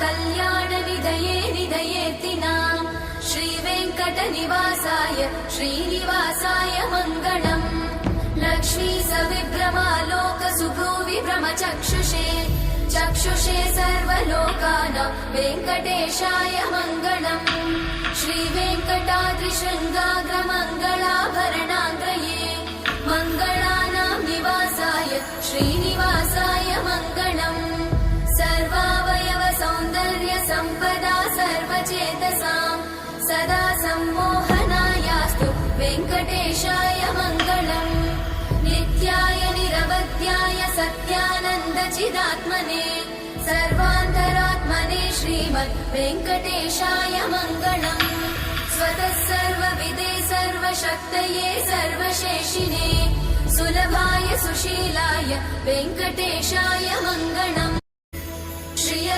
कल्याणनिधये निधयेऽर्तिनाम् श्रीवेङ्कटनिवासाय श्रीनिवासाय मङ्गलम् लक्ष्मी सविभ्रमालोकसुभ्रूविभ्रमचक्षुषे चक्षुषे सर्वलोकानां वेङ्कटेशाय मङ्गलम् श्रीवेङ्कटाद्रिशृङ्गाग्रमङ्गलाभरणाग्रये मङ्गलानां निवासाय श्रीनिवासाय मङ्गलम् सर्वावयव सौन्दर्य सम्पदा सर्वचेतसां सदा सम्मोहनायास्तु वेङ्कटेशाय मङ्गलम् नित्याय निरवध्याय सत्यानन्दचिदात्मने सर्वान्तरात्मने श्रीमद् वेङ्कटेशाय मङ्गलम् स्वतः सर्वविदे सर्वशक्तये सर्वशेषिने सुलभाय सुशीलाय वेङ्कटेशाय मङ्गलम्।